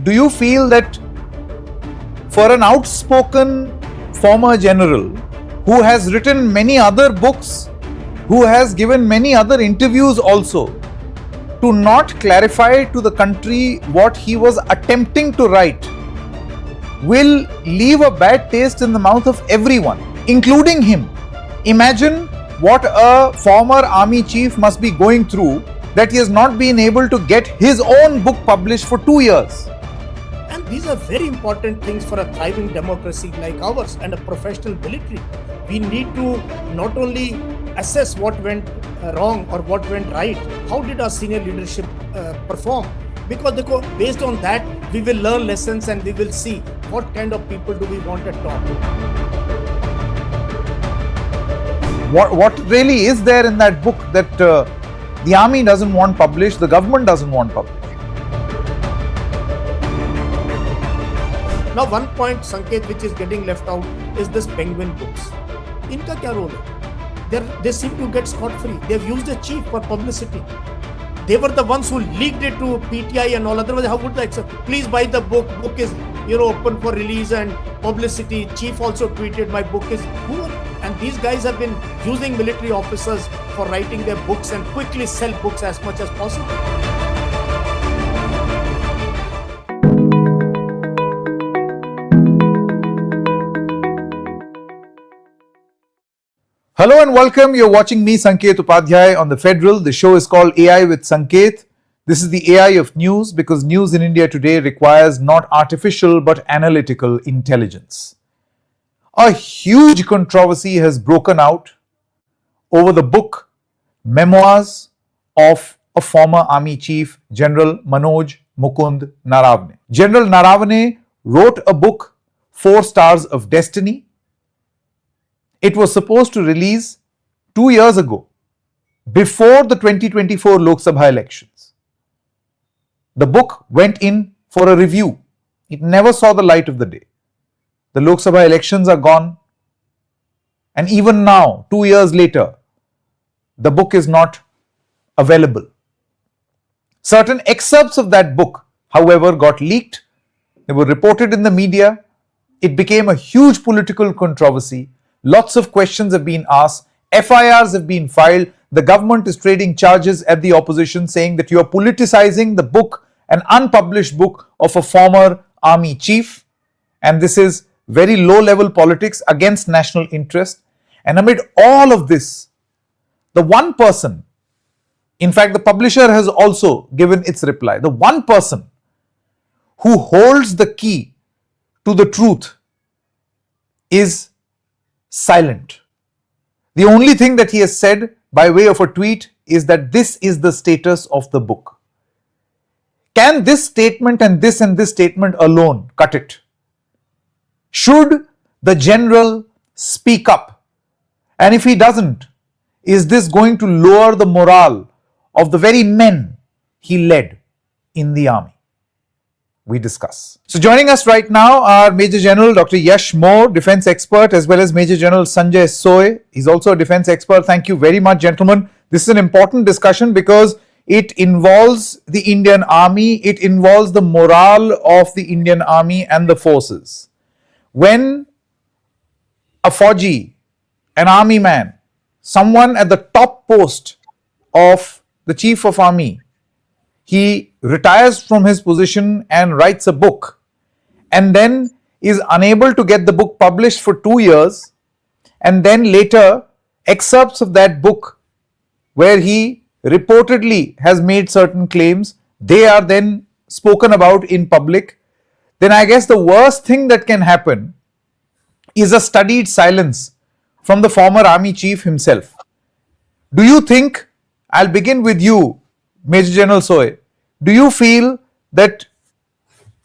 do you feel that for an outspoken former general who has written many other books, who has given many other interviews also, to not clarify to the country what he was attempting to write will leave a bad taste in the mouth of everyone, including him? Imagine what a former army chief must be going through, that he has not been able to get his own book published for 2 years. And these are very important things for a thriving democracy like ours and a professional military. We need to not only assess what went wrong or what went right, how did our senior leadership perform? Because based on that, we will learn lessons and we will see what kind of people do we want at top. What really is there in that book that the army doesn't want published, the government doesn't want published? Now, one point, Sanket, which is getting left out is this Penguin books. Inka kya role hai? They seem to get scot-free. They've used the chief for publicity. They were the ones who leaked it to PTI and all. Otherwise, how would they accept? Please buy the book. Book is open for release and publicity. Chief also tweeted, my book is poor. And these guys have been using military officers for writing their books and quickly sell books as much as possible. Hello and welcome. You're watching me, Sanket Upadhyay, on The Federal. The show is called AI with Sanket. This is the AI of news because news in India today requires not artificial but analytical intelligence. A huge controversy has broken out over the book Memoirs of a former Army Chief General Manoj Mukund Naravane. General Naravane wrote a book, 4 Stars of Destiny. It was supposed to release 2 years ago, before the 2024 Lok Sabha elections. The book went in for a review. It never saw the light of the day. The Lok Sabha elections are gone, and even now, 2 years later, the book is not available. Certain excerpts of that book, however, got leaked. They were reported in the media. It became a huge political controversy. Lots of questions have been asked. FIRs have been filed. The government is trading charges at the opposition, saying that you are politicizing the book, an unpublished book of a former army chief. And this is very low-level politics against national interest. And amid all of this, the one person, in fact, the publisher has also given its reply, the one person who holds the key to the truth is silent. The only thing that he has said by way of a tweet is that this is the status of the book. Can this statement and this statement alone cut it? Should the general speak up? And if he doesn't, is this going to lower the morale of the very men he led in the army? We discuss. So joining us right now are Major General Dr. Yash Moore, defense expert, as well as Major General Sanjay Soy. He's also a defense expert. Thank you very much, gentlemen. This is an important discussion because it involves the Indian Army. It involves the morale of the Indian Army and the forces. When a Fauji, an army man, someone at the top post of the Chief of Army, he retires from his position and writes a book and then is unable to get the book published for 2 years, and then later excerpts of that book where he reportedly has made certain claims, they are then spoken about in public, then I guess the worst thing that can happen is a studied silence from the former army chief himself. Do you think, I'll begin with you, Major General Soy, do you feel that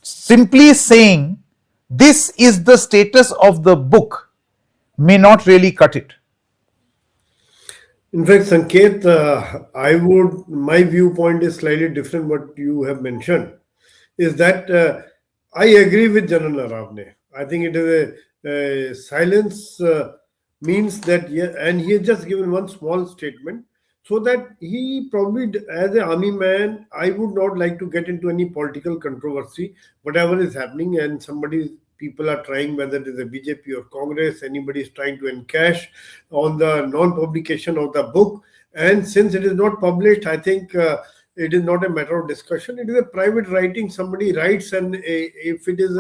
simply saying this is the status of the book may not really cut it? In fact, Sanket, my viewpoint is slightly different what you have mentioned, is that I agree with General Naravane. I think it is silence means that, and he has just given one small statement. so that he probably, as an army man, I would not like to get into any political controversy, whatever is happening, and somebody, people are trying, whether it is a BJP or Congress, anybody is trying to encash on the non-publication of the book. And since it is not published, I think it is not a matter of discussion. It is a private writing. Somebody writes, and if it is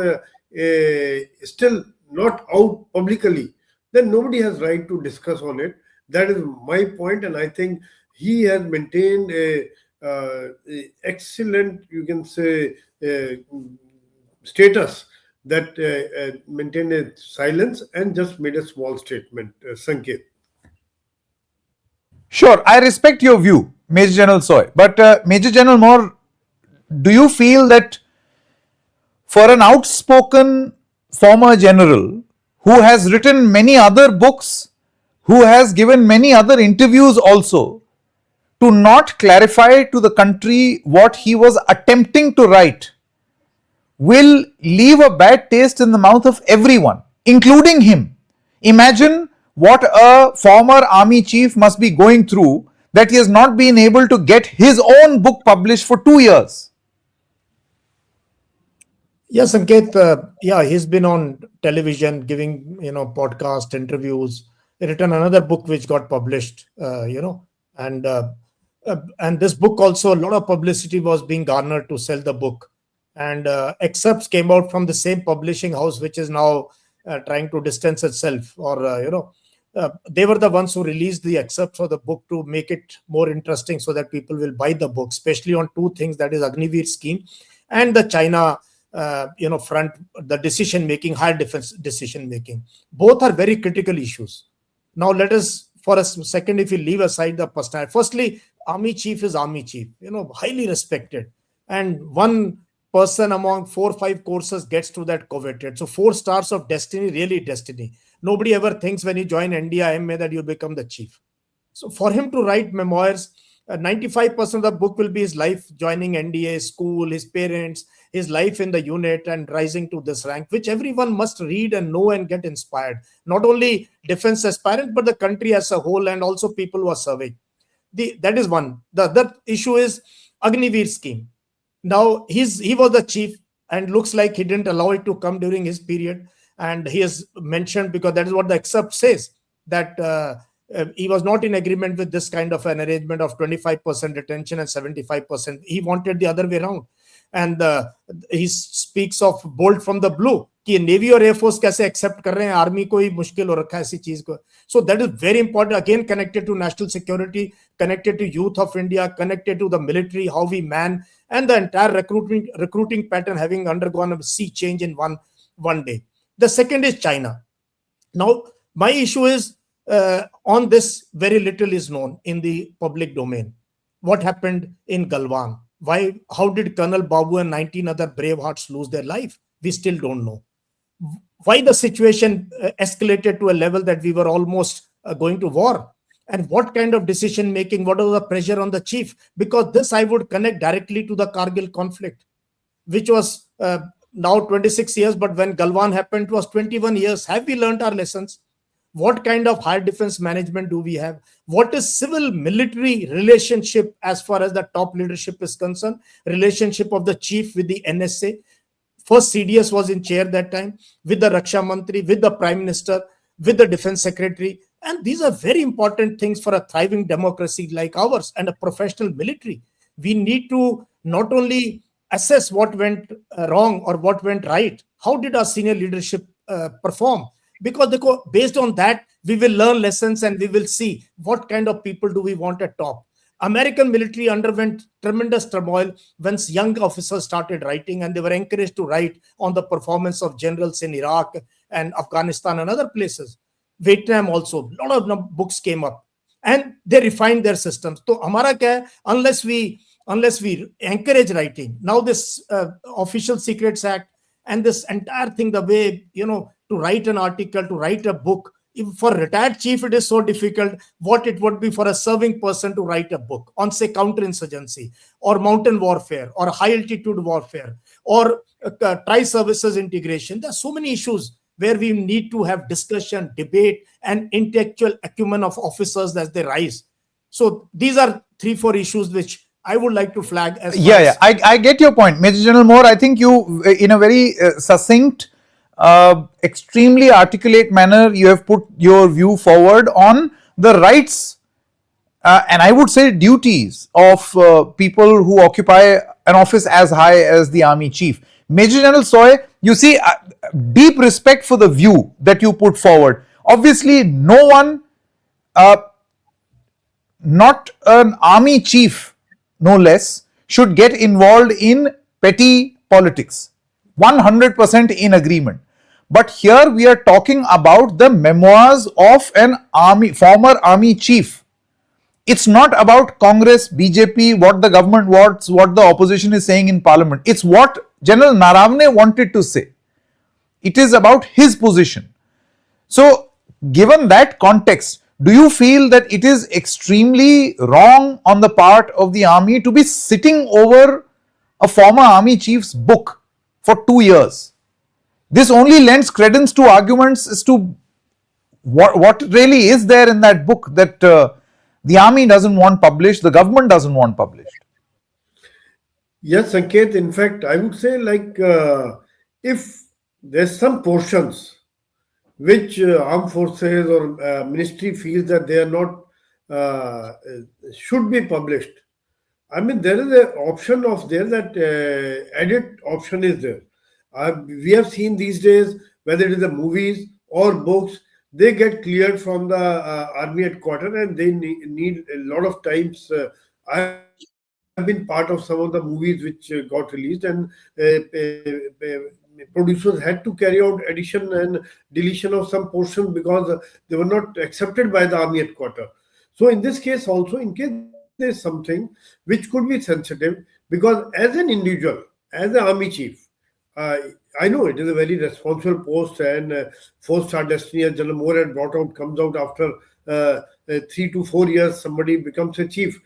still not out publicly, then nobody has right to discuss on it. That is my point, and I think he has maintained a excellent, you can say, status, that maintained a silence and just made a small statement. Sanket. Sure, I respect your view, Major General Soy. But Major General Moore, do you feel that for an outspoken former general who has written many other books, who has given many other interviews also, to not clarify to the country what he was attempting to write will leave a bad taste in the mouth of everyone, including him? Imagine what a former army chief must be going through, that he has not been able to get his own book published for 2 years. Yeah, Sanket. Yeah, he's been on television giving podcast interviews. He written another book which got published. And this book also, a lot of publicity was being garnered to sell the book, and excerpts came out from the same publishing house which is now trying to distance itself, or they were the ones who released the excerpts of the book to make it more interesting so that people will buy the book, especially on two things, that is Agniveer scheme and the China front, the decision making, higher defense decision making. Both are very critical issues. Now let us, for a second, if we leave aside the personality, firstly, army chief is army chief, highly respected, and one person among 4 or 5 courses gets to that coveted. So 4 stars of destiny, really destiny. Nobody ever thinks when you join NDIMA that you become the chief. So for him to write memoirs, 95% of the book will be his life joining NDA, school, his parents, his life in the unit, and rising to this rank, which everyone must read and know and get inspired. Not only defense aspirants, but the country as a whole, and also people who are serving. That is one. The other issue is Agniveer scheme. Now he was the chief, and looks like he didn't allow it to come during his period. And he has mentioned, because that is what the excerpt says, that he was not in agreement with this kind of an arrangement of 25% retention and 75%. He wanted the other way around. And he speaks of bolt from the blue, कि navy और air force कैसे accept कर रहे हैं, army को ही मुश्किल हो रखा है ऐसी चीज को. So that is very important, again connected to national security, connected to youth of India, connected to the military, how we man, and the entire recruiting pattern having undergone a sea change in one day. The second is China. Now my issue is, on this, very little is known in the public domain. What happened in Galwan? How did Colonel Babu and 19 other brave hearts lose their life? We still don't know. Why the situation escalated to a level that we were almost going to war? And what kind of decision making, what was the pressure on the chief? Because this I would connect directly to the Kargil conflict, which was now 26 years, but when Galwan happened, it was 21 years. Have we learned our lessons? What kind of high defense management do we have? What is civil-military relationship as far as the top leadership is concerned? Relationship of the chief with the NSA. First CDS was in chair that time, with the Raksha Mantri, with the Prime Minister, with the Defense Secretary. And these are very important things for a thriving democracy like ours and a professional military. We need to not only assess what went wrong or what went right, how did our senior leadership perform? Because based on that, we will learn lessons and we will see what kind of people do we want at top. American military underwent tremendous turmoil when young officers started writing, and they were encouraged to write on the performance of generals in Iraq and Afghanistan and other places. Vietnam also, a lot of books came up, and they refined their systems. So, hamara kya hai? Unless we encourage writing, now this Official Secrets Act and this entire thing, the way, to write an article, to write a book, if for retired chief it is so difficult, what it would be for a serving person to write a book on, say, counterinsurgency or mountain warfare or high altitude warfare or tri-services integration. There are so many issues where we need to have discussion, debate, and intellectual acumen of officers as they rise. So these are 3-4 issues which I would like to flag as far Yeah, as I get your point, Major General Moore. I think you, in a very succinct, extremely articulate manner, you have put your view forward on the rights and I would say duties of people who occupy an office as high as the Army Chief. Major General Soy, you see, deep respect for the view that you put forward. Obviously, no one, not an Army Chief, no less, should get involved in petty politics. 100% in agreement. But here we are talking about the memoirs of an former army chief. It's not about Congress, BJP, what the government wants, what the opposition is saying in parliament. It's what General Naravane wanted to say. It is about his position. So, given that context, do you feel that it is extremely wrong on the part of the army to be sitting over a former army chief's book for 2 years? This only lends credence to arguments as to what really is there in that book that the army doesn't want published, the government doesn't want published. Yes, Sanket. In fact, I would say like if there's some portions which armed forces or ministry feels that they are not uh, should be published. I mean, there is an option of there that edit option is there. We have seen these days whether it is the movies or books, they get cleared from the army headquarters and they need a lot of times. I have been part of some of the movies which got released, and producers had to carry out addition and deletion of some portions because they were not accepted by the army headquarters. So in this case also, in case there is something which could be sensitive, because as an individual, as an army chief, uh, I know it is a very responsible post, and 4-star destiny, as General Moore had brought out, comes out after 3 to 4 years, somebody becomes a chief.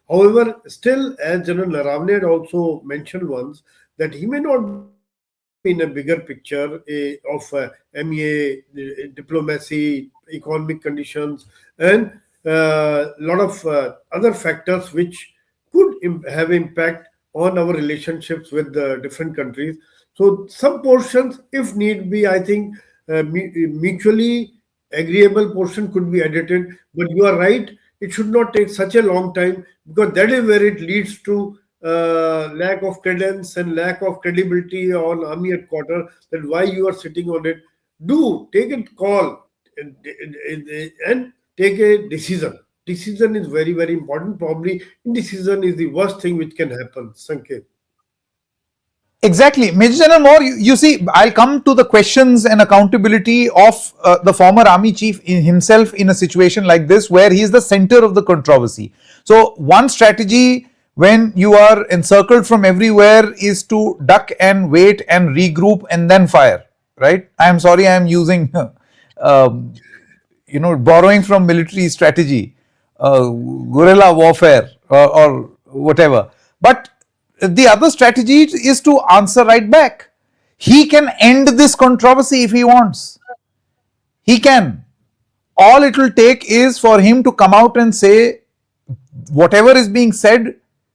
However, still, as General Naravane had also mentioned once, that he may not be in a bigger picture of MEA, diplomacy, economic conditions, and lot of other factors which could have impact on our relationships with the different countries. So some portions, if need be, I think mutually agreeable portion could be edited. But you are right; it should not take such a long time, because that is where it leads to lack of credence and lack of credibility on army headquarters. That why you are sitting on it. Do take a call and take a decision. Decision is very, very important. Probably indecision is the worst thing which can happen. Sanket. Exactly. Major General Moore, you see, I'll come to the questions and accountability of the former army chief himself in a situation like this where he is the center of the controversy. So, one strategy when you are encircled from everywhere is to duck and wait and regroup and then fire, right? I'm sorry, I'm using, borrowing from military strategy, guerrilla warfare or whatever. But the other strategy is to answer right back. He can end this controversy if he wants. He can. All it will take is for him to come out and say whatever is being said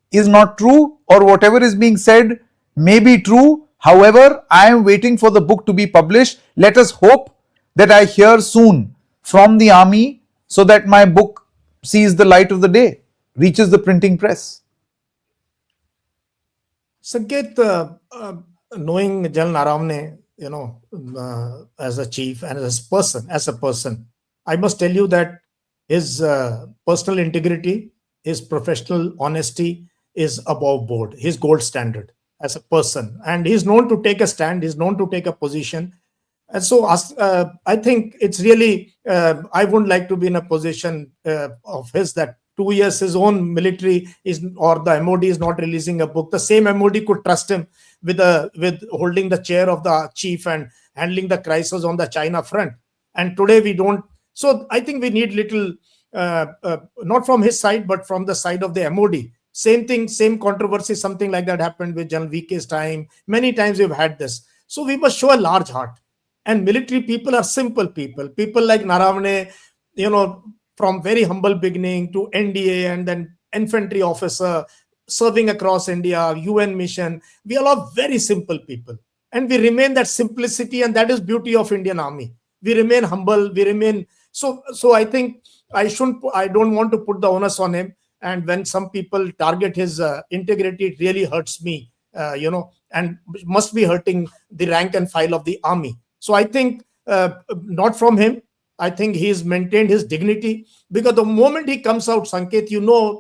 is not true, or whatever is being said may be true. However, I am waiting for the book to be published. Let us hope that I hear soon from the army so that my book sees the light of the day, reaches the printing press. Sanket, knowing General Naravane, as a chief and as a person, I must tell you that his personal integrity, his professional honesty is above board. His gold standard as a person, and he's known to take a stand. He's known to take a position. And so, I think it's really, I wouldn't like to be in a position of his that 2 years his own military is, or the MOD is not releasing a book. The same MOD could trust him with holding the chair of the chief and handling the crisis on the China front. And today we don't. So I think we need little, not from his side, but from the side of the MOD. Same thing, same controversy, something like that happened with General VK's time. Many times we've had this. So we must show a large heart. And military people are simple people. People like Naravane, from very humble beginning to NDA and then infantry officer, serving across India, UN mission. We all are very simple people. And we remain that simplicity, and that is beauty of Indian Army. We remain humble, we remain so I think I don't want to put the onus on him. And when some people target his integrity, it really hurts me, and must be hurting the rank and file of the army. So I think not from him. I think he's maintained his dignity, because the moment he comes out, Sanket,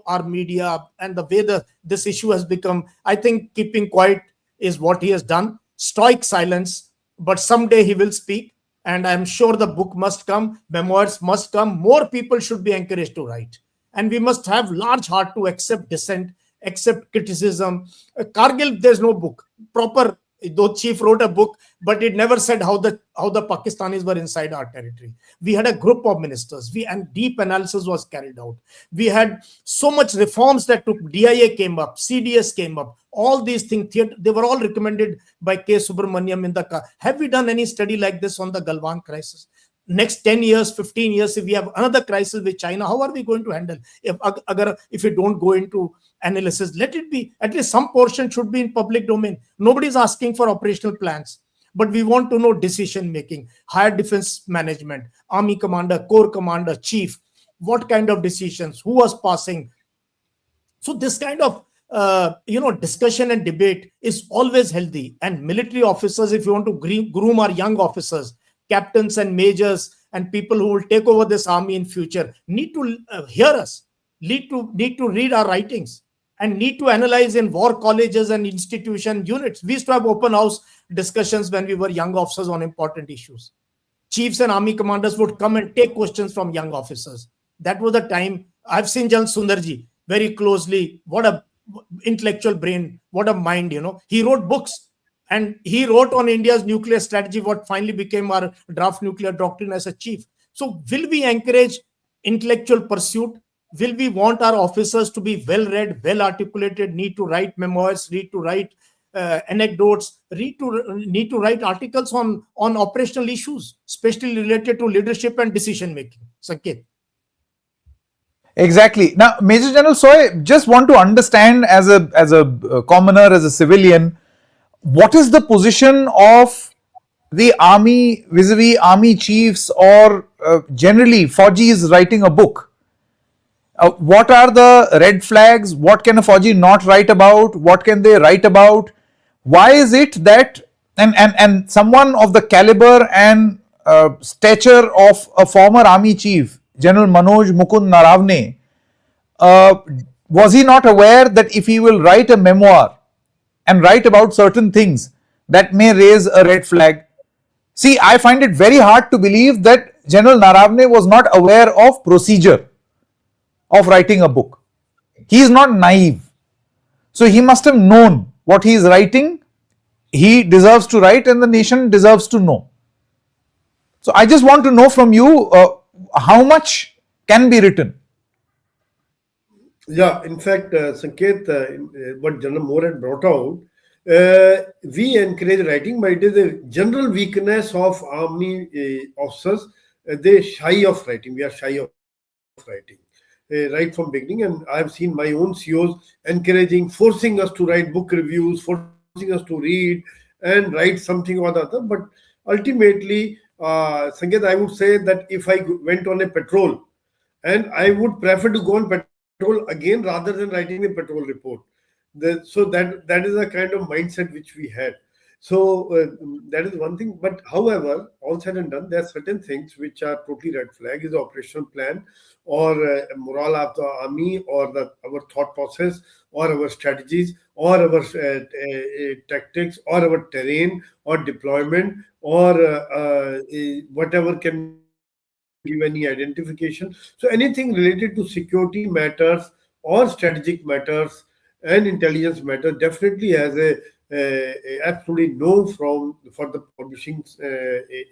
our media and the way this issue has become, I think keeping quiet is what he has done. Stoic silence, but someday he will speak. And I'm sure the book must come, memoirs must come. More people should be encouraged to write. And we must have large heart to accept dissent, accept criticism. Kargil, there's no book proper. Though chief wrote a book, but it never said how the Pakistanis were inside our territory. We had a group of ministers, and deep analysis was carried out. We had so much reforms that took. DIA came up, CDS came up, all these things, they were all recommended by K. Subramaniam in the. Have we done any study like this on the Galwan crisis? Next 10 years, 15 years, if we have another crisis with China, how are we going to handle? If we don't go into analysis, let it be, at least some portion should be in public domain. Nobody's asking for operational plans, but we want to know decision making, higher defense management, army commander, corps commander, chief, what kind of decisions, who was passing. So this kind of discussion and debate is always healthy. And military officers, if you want to groom our young officers, captains and majors and people who will take over this army in future, need to hear us, need to read our writings, and need to analyze in war colleges and institution units. We used to have open house discussions when we were young officers on important issues. Chiefs and army commanders would come and take questions from young officers. That was the time. I've seen Jan Sundarji very closely. What a intellectual brain, what a mind, He wrote books. And he wrote on India's nuclear strategy, what finally became our draft nuclear doctrine, as a chief. So will we encourage intellectual pursuit? Will we want our officers to be well-read, well-articulated, need to write memoirs, need to write anecdotes, need to write articles on operational issues, especially related to leadership and decision-making? Sanket. Exactly. Now, Major General Soy, just want to understand as a commoner, as a civilian, what is the position of the army vis-a-vis army chiefs, or generally Fauji writing a book? What are the red flags? What can a Fauji not write about? What can they write about? Why is it that and someone of the caliber and stature of a former army chief, General Manoj Mukund Naravane, was he not aware that if he will write a memoir and write about certain things that may raise a red flag? See, I find it very hard to believe that General Naravane was not aware of procedure of writing a book. He is not naive. So he must have known what he is writing. He deserves to write, and the nation deserves to know. So I just want to know from you, how much can be written? Yeah, in fact, Sanket, what General Moore had brought out, we encourage writing, but it is a general weakness of army officers. They shy of writing. We are shy of writing right from beginning. And I have seen my own CEOs encouraging, forcing us to write book reviews, forcing us to read and write something or the other. But ultimately, Sanket, I would say that if I went on a patrol, and I would prefer to go on patrol again rather than writing a patrol report. So that is a kind of mindset which we had. So that is one thing. But however, all said and done, there are certain things which are totally red flag: is the operational plan, or morale of the army, or our thought process, or our strategies, or our tactics, or our terrain, or deployment, or whatever can give any identification. So anything related to security matters or strategic matters and intelligence matters definitely has a absolutely no for the publishing,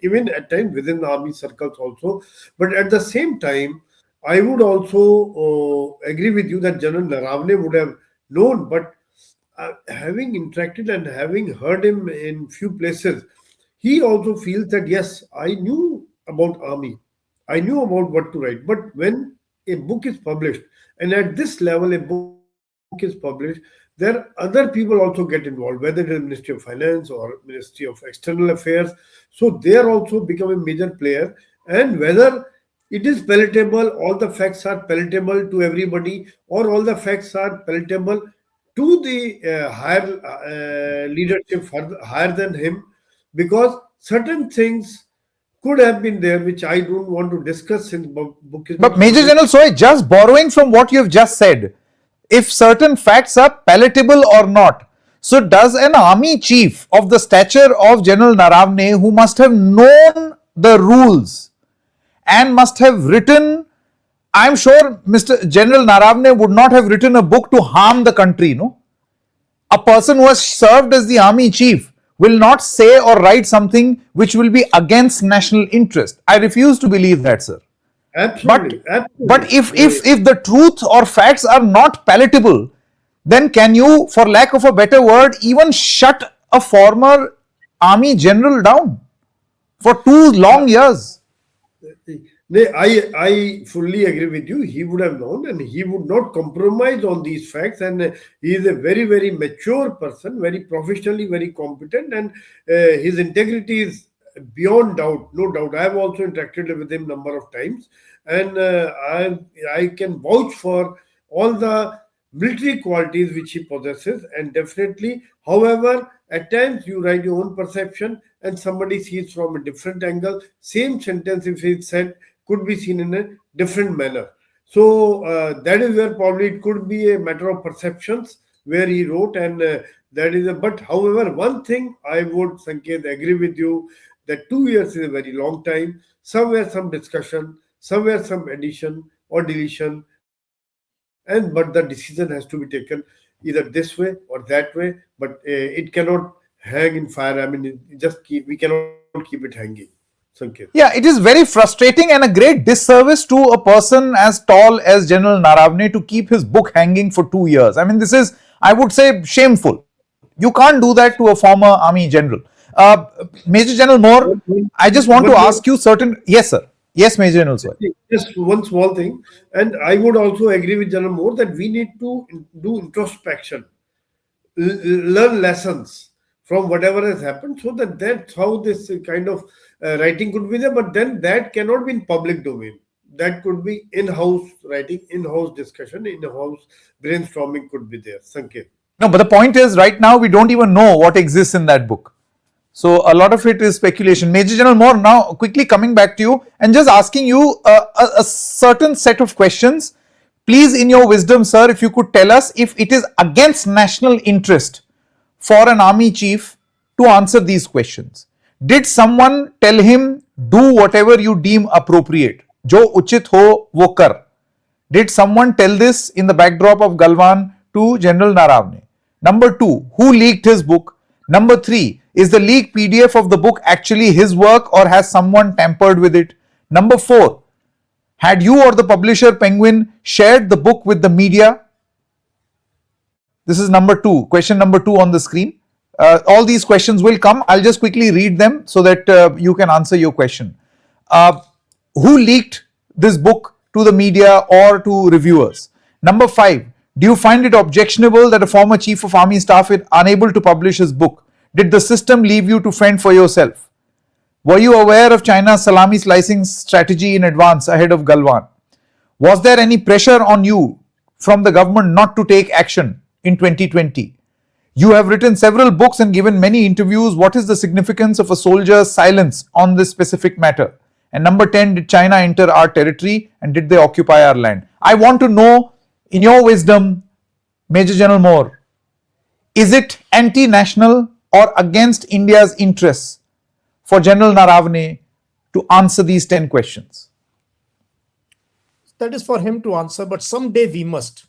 even at times within the army circles also. But at the same time, I would also agree with you that General Naravane would have known, but having interacted and having heard him in few places, he also feels that yes, I knew about army, I knew about what to write. But when a book is published, and at this level a book is published, there other people also get involved, whether it is Ministry of Finance or Ministry of External Affairs. So they are also become a major player, and whether it is palatable, all the facts are palatable to everybody, or all the facts are palatable to the higher leadership, higher than him, because certain things could have been there, which I don't want to discuss since book is But not Major published. General Soy, just borrowing from what you have just said, if certain facts are palatable or not, so does an army chief of the stature of General Naravane, who must have known the rules and must have written, I'm sure Mr. General Naravane would not have written a book to harm the country, no? A person who has served as the army chief will not say or write something which will be against national interest. I refuse to believe that, sir. But Absolutely, but absolutely. if the truth or facts are not palatable, then can you, for lack of a better word, even shut a former army general down for 2 long years? I fully agree with you. He would have known, and he would not compromise on these facts. And he is a very, very mature person, very professionally, very competent, and his integrity is beyond doubt, no doubt. I have also interacted with him number of times, and I can vouch for all the military qualities which he possesses, and definitely, however, at times you write your own perception and somebody sees from a different angle. Same sentence, if it's said, could be seen in a different manner. So that is where probably it could be a matter of perceptions where he wrote, and that is a. But however, one thing I would, Sanket, agree with you that 2 years is a very long time. Somewhere some discussion, somewhere some addition or deletion, and but the decision has to be taken either this way or that way. But it cannot hang in fire. I mean, we cannot keep it hanging, Sanket. Yeah, it is very frustrating and a great disservice to a person as tall as General Naravane to keep his book hanging for 2 years. I mean, this is, I would say, shameful. You can't do that to a former army general. Major General Moore, I just want to One more ask you certain. Yes, sir. Yes, Major General, sir. Just one small thing, and I would also agree with General Moore that we need to do introspection, learn lessons from whatever has happened, so that that's how this kind of writing could be there. But then that cannot be in public domain. That could be in-house writing, in-house discussion, in-house brainstorming could be there. Sanket. No, but the point is, right now we don't even know what exists in that book. So a lot of it is speculation. Major General Moore, now quickly coming back to you and just asking you a certain set of questions. Please, in your wisdom, sir, if you could tell us if it is against national interest for an army chief to answer these questions. Did someone tell him, do whatever you deem appropriate? Jo uchit ho, wo kar. Did someone tell this in the backdrop of Galwan to General Naravane? Number two, who leaked his book? Number three, is the leaked PDF of the book actually his work or has someone tampered with it? Number four, had you or the publisher Penguin shared the book with the media? This is number two, question number two on the screen. All these questions will come. I'll just quickly read them so that you can answer your question. Who leaked this book to the media or to reviewers? Number five, do you find it objectionable that a former chief of army staff is unable to publish his book? Did the system leave you to fend for yourself? Were you aware of China's salami slicing strategy in advance ahead of Galwan? Was there any pressure on you from the government not to take action in 2020? You have written several books and given many interviews. What is the significance of a soldier's silence on this specific matter? And number 10, did China enter our territory and did they occupy our land? I want to know, in your wisdom, Major General Moore, is it anti-national or against India's interests for General Naravane to answer these 10 questions? That is for him to answer, but someday we must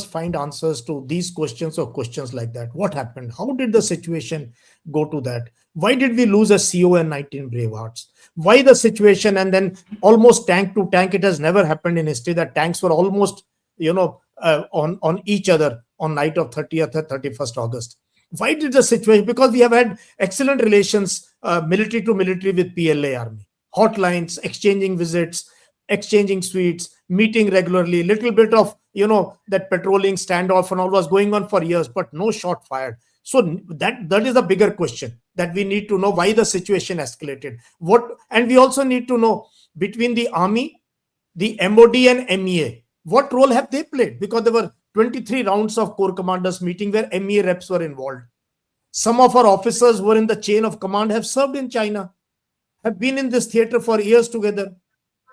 find answers to these questions or questions like that. What happened? How did the situation go to that? Why did we lose a CO and 19 brave hearts? Why the situation, and then almost tank to tank? It has never happened in history that tanks were almost on each other on night of 30th or 31st August. Why did the situation? Because we have had excellent relations, military to military, with PLA army, hotlines, exchanging visits, exchanging sweets, meeting regularly, little bit of, that patrolling standoff and all was going on for years, but no shot fired. So that is a bigger question, that we need to know why the situation escalated. And we also need to know, between the army, the MOD and MEA, what role have they played? Because there were 23 rounds of corps commanders meeting where MEA reps were involved. Some of our officers who were in the chain of command have served in China, have been in this theater for years together.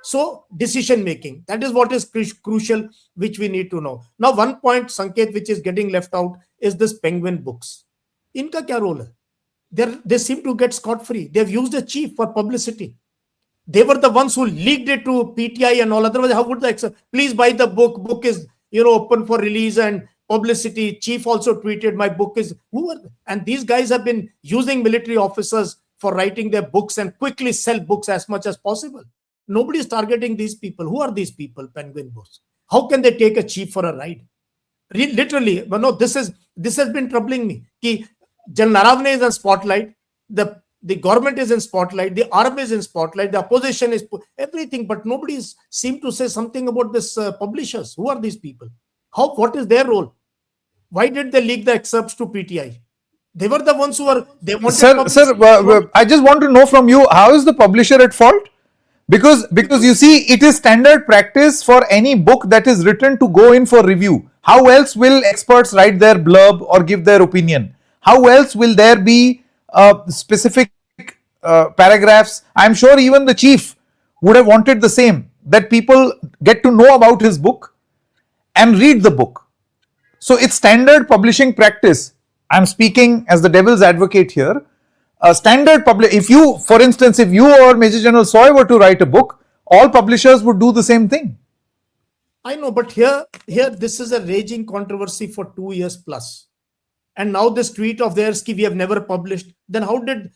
So decision making, that is what is crucial, which we need to know. Now, one point, Sanket, which is getting left out, is this Penguin books. Inka kya role hai? They seem to get scot-free. They've used a chief for publicity. They were the ones who leaked it to PTI and all. Otherwise, how would the please buy the book? Book is open for release and publicity. Chief also tweeted, my book is and these guys have been using military officers for writing their books and quickly sell books as much as possible. Nobody is targeting these people. Who are these people? Penguin books. How can they take a chief for a ride? Literally, but no, this has been troubling me. General Naravane is in spotlight. The government is in spotlight. The army is in spotlight. The opposition is everything, but nobody seemed to say something about this publishers. Who are these people? What is their role? Why did they leak the excerpts to PTI? They were the ones who were. They wanted. Sir, I just want to know from you, how is the publisher at fault? Because you see, it is standard practice for any book that is written to go in for review. How else will experts write their blurb or give their opinion? How else will there be specific paragraphs? I'm sure even the chief would have wanted the same, that people get to know about his book and read the book. So it's standard publishing practice. I'm speaking as the devil's advocate here. Standard if you, for instance, if you or Major General Soy were to write a book, all publishers would do the same thing. I know, but here this is a raging controversy for 2 years plus. And now this tweet of theirs, we have never published. Then how did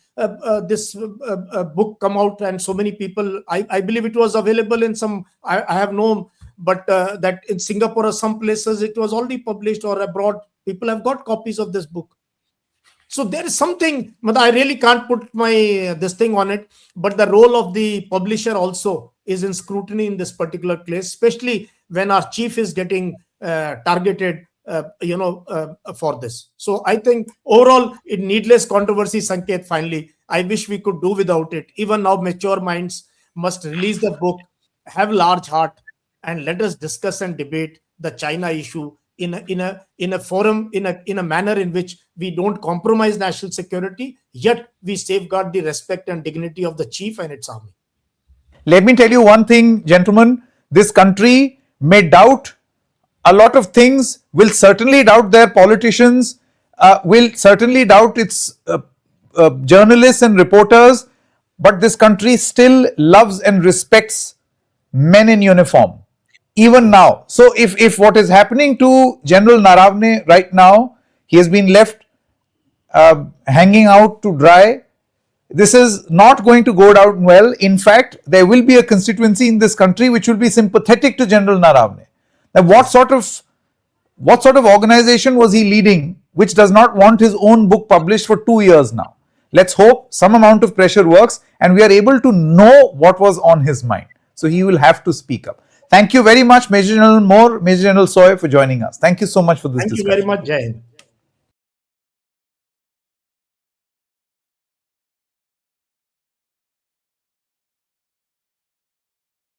this book come out? And so many people, I believe it was available in some, I have known, but that in Singapore or some places it was already published, or abroad, people have got copies of this book. So there is something, but I really can't put my this thing on it. But the role of the publisher also is in scrutiny in this particular case, especially when our chief is getting targeted, for this. So I think overall, it needless controversy, Sanket. Finally, I wish we could do without it. Even now, mature minds must release the book, have large heart, and let us discuss and debate the China issue in a forum, in a manner in which we don't compromise national security, yet we safeguard the respect and dignity of the chief and its army. Let me tell you one thing, gentlemen. This country may doubt a lot of things, will certainly doubt their politicians, will certainly doubt its journalists and reporters, but this country still loves and respects men in uniform, even now. So if what is happening to General Naravane right now, he has been left hanging out to dry, this is not going to go down well. In fact, there will be a constituency in this country which will be sympathetic to General Naravane. Now, what sort of organization was he leading which does not want his own book published for 2 years now? Let's hope some amount of pressure works and we are able to know what was on his mind. So he will have to speak up. Thank you very much, Major General Moore, Major General Soy, for joining us. Thank you so much for this discussion. Thank you very much, Jai Hind.